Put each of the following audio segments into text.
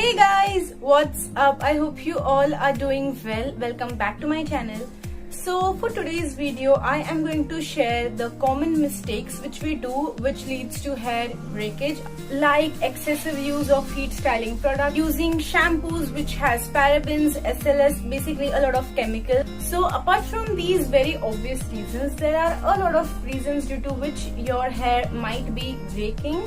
Hey guys, what's up? I hope you all are doing well. Welcome back to my channel. So for today's video, I am going to share the common mistakes which we do which leads to hair breakage, like excessive use of heat styling product, using shampoos which has parabens, SLS, basically a lot of chemical. So apart from these very obvious reasons, there are a lot of reasons due to which your hair might be breaking.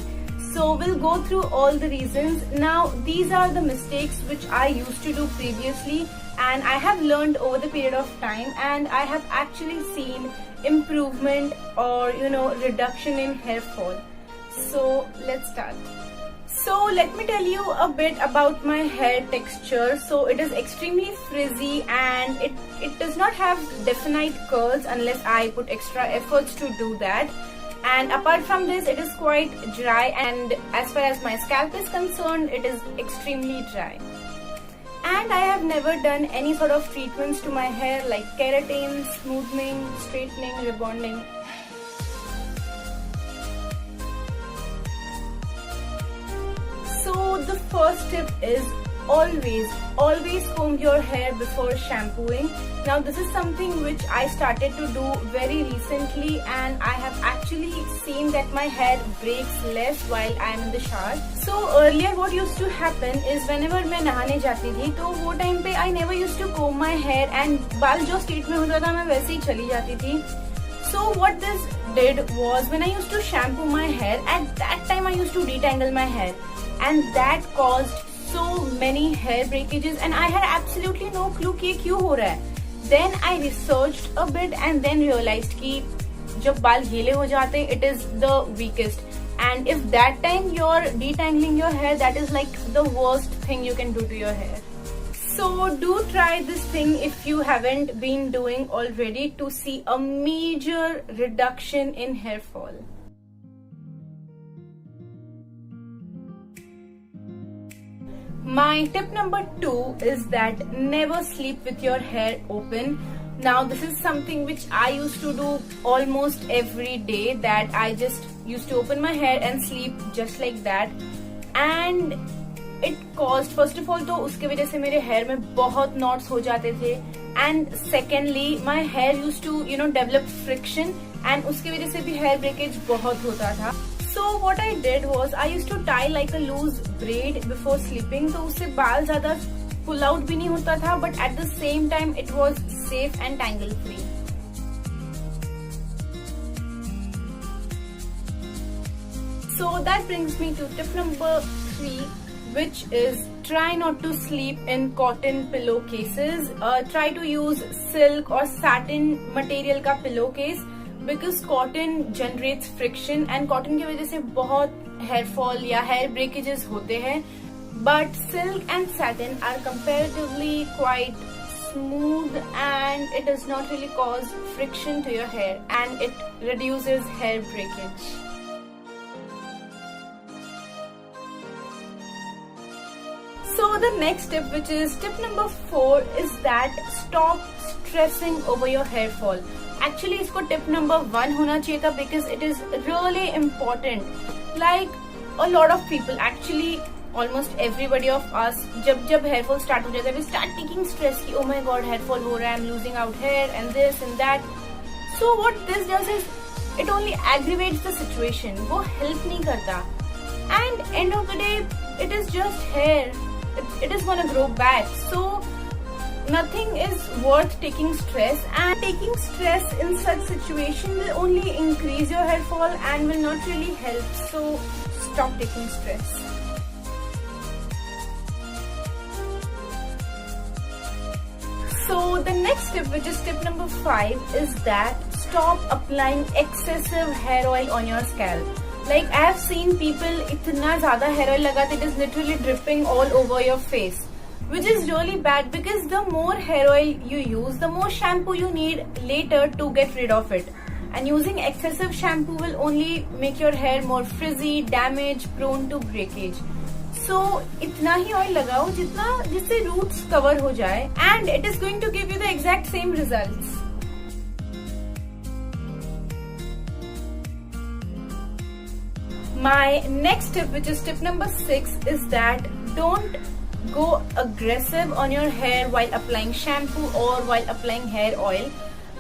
So we'll go through all the reasons. Now these are the mistakes which I used to do previously and I have learned over the period of time, and I have actually seen improvement or reduction in hair fall. So let's start. So let me tell you a bit about my hair texture. So it is extremely frizzy and it does not have definite curls unless I put extra efforts to do that. And apart from this, it is quite dry, and as far as my scalp is concerned, it is extremely dry. And I have never done any sort of treatments to my hair like keratin, smoothing, straightening, rebonding. So the first tip is always comb your hair before shampooing. Now this is something which I started to do very recently, and I have actually seen that my hair breaks less while I am in the shower. So earlier what used to happen is whenever मैं नहाने जाती थी तो वो time पे I never used to comb my hair and बाल जो state में होता था मैं वैसे ही चली जाती थी. So what this did was, when I used to shampoo my hair, at that time I used to detangle my hair, and that caused so many hair breakages, and I had absolutely no clue कि ये क्यों हो रहा है. Then I researched a bit and then realized कि जब बाल गीले हो जाते it is the weakest, and if that time you're detangling your hair, that is like the worst thing you can do to your hair. So do try this thing if you haven't been doing already to see a major reduction in hair fall. My tip number 2 is that never sleep with your hair open. Now this is something which I used to do almost every day, that I just used to open my hair and sleep just like that, and it caused, first of all तो उसके वजह से मेरे hair में बहुत knots हो जाते थे, and secondly my hair used to develop friction, and उसके वजह से भी hair breakage बहुत होता था. So what I did was, I used to tie like a loose braid before sleeping, तो उससे बाल ज़्यादा pull out भी नहीं होता था, but at the same time it was safe and tangle free. So that brings me to tip number 3, which is try not to sleep in cotton pillowcases. Try to use silk or satin material का pillowcase, because cotton generates friction, and cotton की वजह से बहुत hair fall या hair breakages होते हैं. But silk and satin are comparatively quite smooth, and it does not really cause friction to your hair, and it reduces hair breakage. So the next tip, which is tip number 4, is that stop stressing over your hair fall. Actually इसको tip number 1 होना चाहिए था, because it is really important. Like a lot of people, actually almost everybody of us, जब hair fall start हो जाता है, we start taking stress कि oh my god hair fall हो रहा है, I'm losing out hair and this and that. So what this does is, it only aggravates the situation. वो help नहीं करता, and end of the day it is just hair. It is gonna grow back. So nothing is worth taking stress, and taking stress in such situation will only increase your hair fall and will not really help. So stop taking stress. So the next tip, which is tip number 5, is that stop applying excessive hair oil on your scalp. Like I have seen people इतना ज़्यादा hair oil लगाते, it is literally dripping all over your face, which is really bad, because the more hair oil you use, the more shampoo you need later to get rid of it, and using excessive shampoo will only make your hair more frizzy, damaged, prone to breakage. So इतना ही oil लगाओ जिससे roots cover हो जाए, and it is going to give you the exact same results. My next tip, which is tip number 6, is that don't go aggressive on your hair while applying shampoo or while applying hair oil.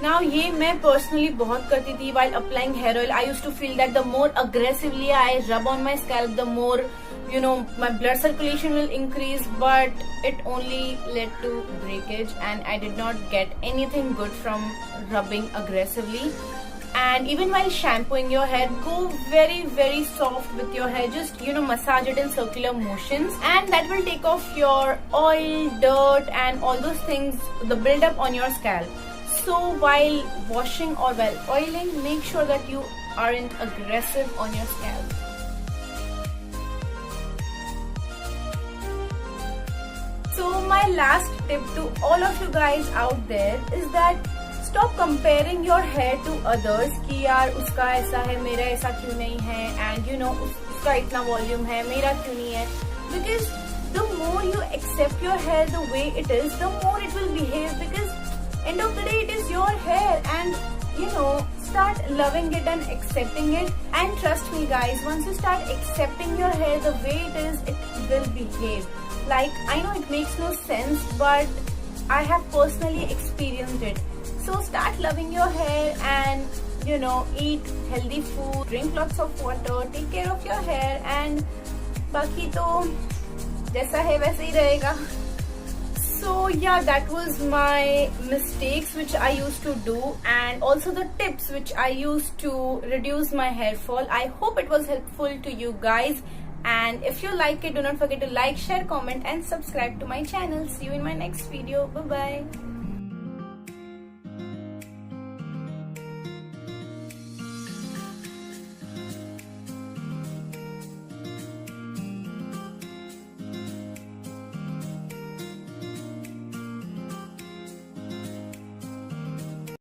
Now ये मैं personally बहुत करती थी while applying hair oil. I used to feel that the more aggressively I rub on my scalp, the more, you know, my blood circulation will increase, but it only led to breakage and I did not get anything good from rubbing aggressively. And even while shampooing your hair, go very soft with your hair. Just, you know, massage it in circular motions, and that will take off your oil, dirt and all those things, the buildup on your scalp. So while washing or while oiling, make sure that you aren't aggressive on your scalp. So my last tip to all of you guys out there is that stop comparing your hair to others कि यार उसका ऐसा है, मेरा ऐसा क्यों नहीं है, and you know उसका इतना वॉल्यूम है, मेरा क्यों नहीं है. Because the more you accept your hair the way it is, the more it will behave, because end of the day it is your hair, and you know, start loving it and accepting it. And trust me guys, once you start accepting your hair the way it is, it will behave. Like, I know it makes no sense, but I have personally experienced it. So start loving your hair and, you know, eat healthy food, drink lots of water, take care of your hair, and बाकी तो जैसा है वैसे ही रहेगा. So yeah, that was my mistakes which I used to do, and also the tips which I used to reduce my hair fall. I hope it was helpful to you guys, and if you like it, do not forget to like, share, comment and subscribe to my channel. See you in my next video. Bye bye.